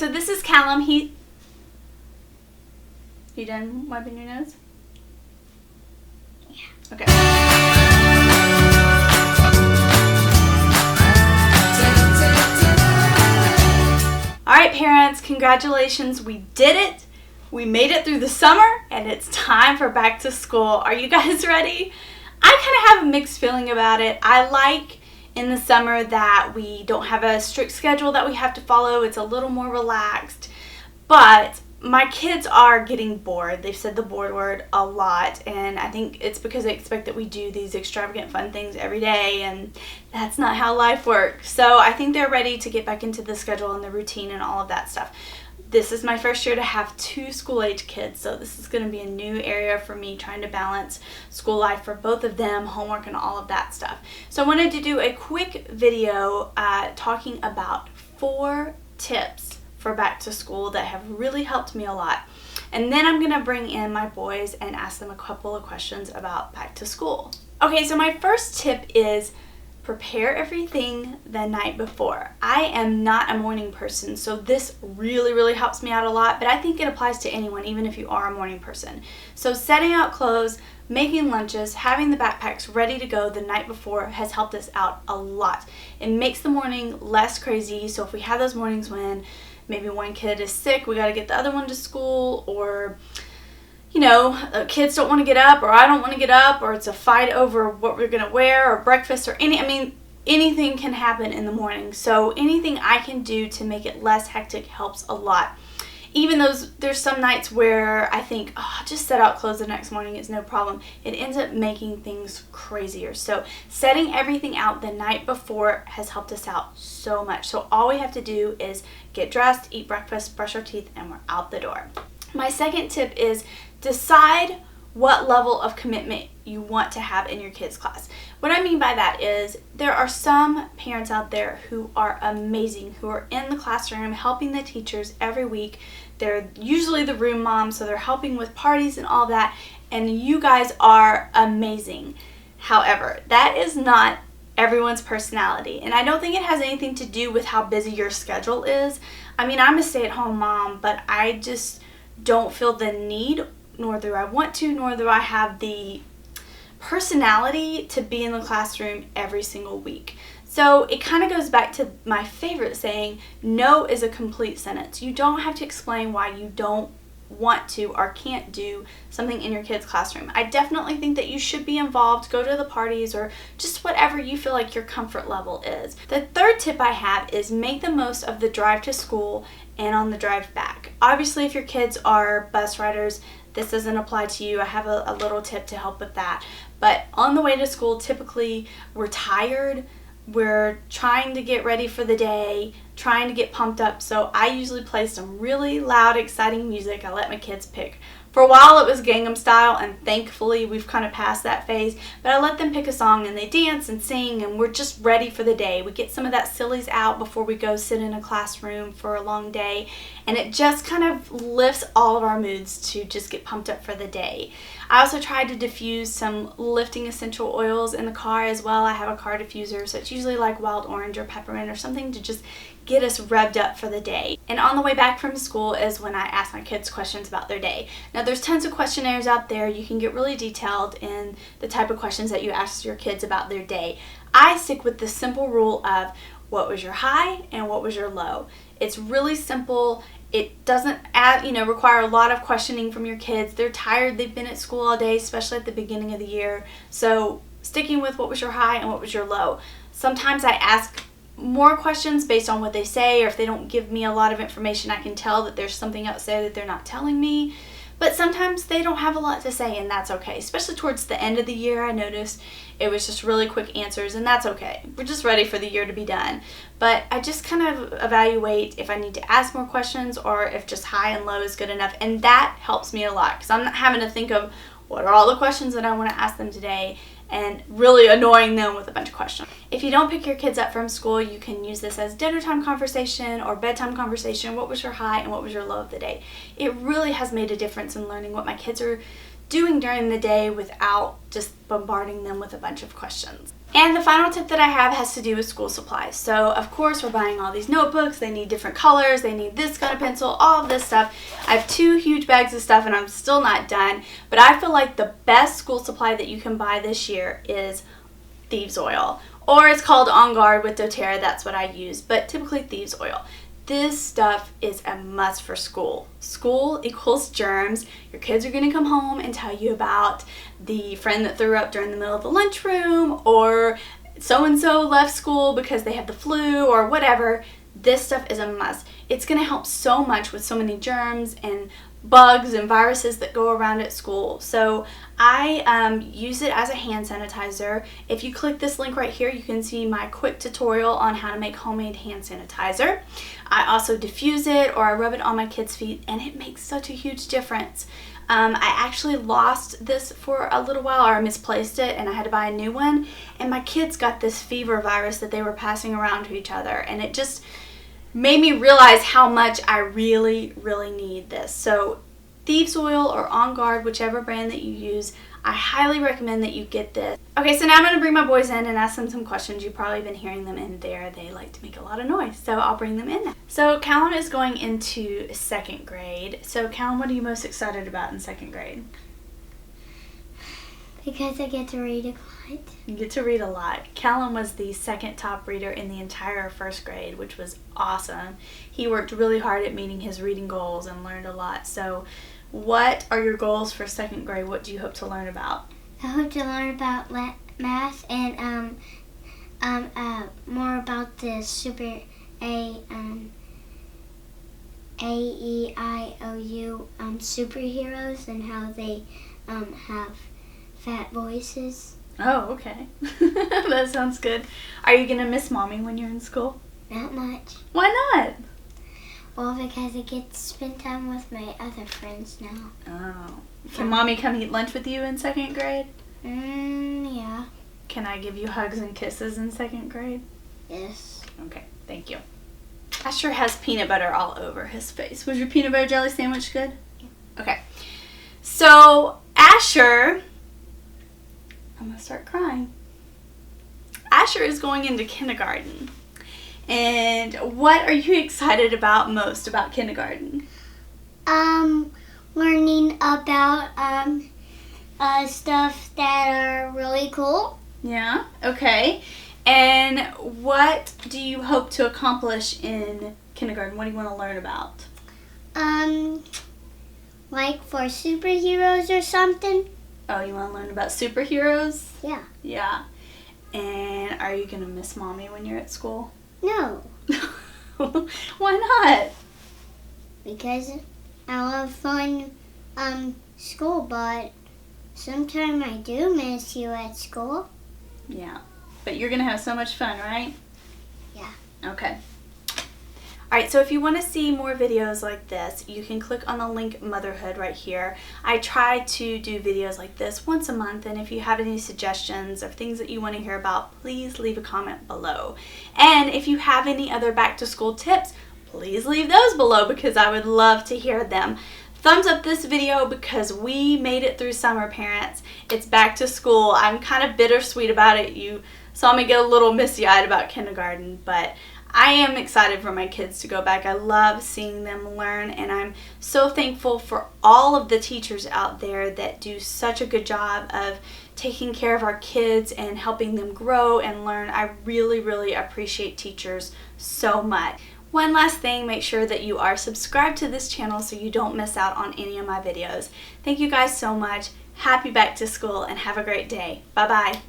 so this is Callum. You done wiping your nose? Yeah. Okay. Alright parents, congratulations, we did it. We made it through the summer and it's time for back to school. Are you guys ready? I kind of have a mixed feeling about it. I like in the summer that we don't have a strict schedule that we have to follow. It's a little more relaxed. But my kids are getting bored. They've said the bored word a lot, and I think it's because they expect that we do these extravagant fun things every day, and that's not how life works. So I think they're ready to get back into the schedule and the routine and all of that stuff. This is my first year to have 2 school-age kids, so this is going to be a new area for me, trying to balance school life for both of them, homework and all of that stuff. So I wanted to do a quick video talking about 4 tips for back to school that have really helped me a lot. And then I'm going to bring in my boys and ask them a couple of questions about back to school. Okay, so my first tip is prepare everything the night before. I am not a morning person, so this really helps me out a lot, but I think it applies to anyone, even if you are a morning person. So setting out clothes, making lunches, having the backpacks ready to go the night before has helped us out a lot. It makes the morning less crazy, so if we have those mornings when maybe one kid is sick, we got to get the other one to school, or kids don't want to get up, or I don't want to get up, or it's a fight over what we're going to wear, or breakfast, or anything can happen in the morning. So anything I can do to make it less hectic helps a lot. Even there's some nights where I think, just set out clothes the next morning, it's no problem. It ends up making things crazier. So setting everything out the night before has helped us out so much. So all we have to do is get dressed, eat breakfast, brush our teeth, and we're out the door. My second tip is decide what level of commitment you want to have in your kids' class. What I mean by that is there are some parents out there who are amazing, who are in the classroom helping the teachers every week. They're usually the room moms, so they're helping with parties and all that, and you guys are amazing. However, that is not everyone's personality, and I don't think it has anything to do with how busy your schedule is. I'm a stay-at-home mom, but I just don't feel the need, nor do I want to, nor do I have the personality to be in the classroom every single week. So it kind of goes back to my favorite saying, no is a complete sentence. You don't have to explain why you don't want to or can't do something in your kids' classroom. I definitely think that you should be involved, go to the parties, or just whatever you feel like your comfort level is. The third tip I have is make the most of the drive to school and on the drive back. Obviously, if your kids are bus riders, this doesn't apply to you. I have a little tip to help with that. But on the way to school, typically we're tired, we're trying to get ready for the day, trying to get pumped up, so I usually play some really loud, exciting music. I let my kids pick. For a while it was Gangnam Style, and thankfully we've kind of passed that phase, but I let them pick a song and they dance and sing, and we're just ready for the day. We get some of that sillies out before we go sit in a classroom for a long day, and it just kind of lifts all of our moods to just get pumped up for the day. I also tried to diffuse some lifting essential oils in the car as well. I have a car diffuser, so it's usually like wild orange or peppermint or something to just get us revved up for the day. And on the way back from school is when I ask my kids questions about their day. Now there's tons of questionnaires out there. You can get really detailed in the type of questions that you ask your kids about their day. I stick with the simple rule of what was your high and what was your low. It's really simple. It doesn't require a lot of questioning from your kids. They're tired. They've been at school all day, especially at the beginning of the year. So sticking with what was your high and what was your low. Sometimes I ask more questions based on what they say, or if they don't give me a lot of information, I can tell that there's something else there that they're not telling me. But sometimes they don't have a lot to say, and that's okay. Especially towards the end of the year, I noticed it was just really quick answers, and that's okay. We're just ready for the year to be done. But I just kind of evaluate if I need to ask more questions or if just high and low is good enough, and that helps me a lot because I'm not having to think of what are all the questions that I want to ask them today and really annoying them with a bunch of questions. If you don't pick your kids up from school, you can use this as dinner time conversation or bedtime conversation. What was your high and what was your low of the day? It really has made a difference in learning what my kids are doing during the day without just bombarding them with a bunch of questions. And the final tip that I have has to do with school supplies. So of course we're buying all these notebooks, they need different colors, they need this kind of pencil, all of this stuff. I have 2 huge bags of stuff and I'm still not done, but I feel like the best school supply that you can buy this year is Thieves Oil. Or it's called On Guard with doTERRA, that's what I use, but typically Thieves Oil. This stuff is a must for school. School equals germs. Your kids are going to come home and tell you about the friend that threw up during the middle of the lunchroom, or so-and-so left school because they had the flu, or whatever. This stuff is a must. It's going to help so much with so many germs and bugs and viruses that go around at school. So I use it as a hand sanitizer. If you click this link right here, you can see my quick tutorial on how to make homemade hand sanitizer. I also diffuse it, or I rub it on my kids' feet, and it makes such a huge difference. I actually lost this for a little while, or I misplaced it, and I had to buy a new one. And my kids got this fever virus that they were passing around to each other, and it just made me realize how much I really, really need this. So Thieves Oil or On Guard, whichever brand that you use, I highly recommend that you get this. Okay, so now I'm going to bring my boys in and ask them some questions. You've probably been hearing them in there. They like to make a lot of noise, so I'll bring them in now. So Callum is going into 2nd grade. So Callum, what are you most excited about in 2nd grade? Because I get to read a lot. You get to read a lot. Callum was the 2nd top reader in the entire 1st grade, which was awesome. He worked really hard at meeting his reading goals and learned a lot. So what are your goals for 2nd grade? What do you hope to learn about? I hope to learn about math and more about the super AEIOU superheroes and how they have fat voices. Oh, okay. That sounds good. Are you going to miss Mommy when you're in school? Not much. Why not? Well, because I get to spend time with my other friends now. Oh. Can Mommy come eat lunch with you in 2nd grade? Yeah. Can I give you hugs and kisses in 2nd grade? Yes. Okay, thank you. Asher has peanut butter all over his face. Was your peanut butter jelly sandwich good? Yeah. Okay. So, Asher, I'm going to start crying. Asher is going into kindergarten. And what are you excited about most about kindergarten? Learning about stuff that are really cool. Yeah, okay. And what do you hope to accomplish in kindergarten? What do you want to learn about? Like for superheroes or something. Oh, you want to learn about superheroes? Yeah. Yeah. And are you going to miss Mommy when you're at school? No. Why not? Because I love fun school, but sometimes I do miss you at school. Yeah. But you're going to have so much fun, right? Yeah. Okay. Alright, so if you want to see more videos like this, you can click on the link Motherhood right here. I try to do videos like this once a month, and if you have any suggestions or things that you want to hear about, please leave a comment below. And if you have any other back to school tips, please leave those below because I would love to hear them. Thumbs up this video because we made it through summer, parents. It's back to school. I'm kind of bittersweet about it. You saw me get a little misty-eyed about kindergarten, but I am excited for my kids to go back. I love seeing them learn, and I'm so thankful for all of the teachers out there that do such a good job of taking care of our kids and helping them grow and learn. I really, really appreciate teachers so much. One last thing, make sure that you are subscribed to this channel so you don't miss out on any of my videos. Thank you guys so much. Happy back to school and have a great day. Bye-bye.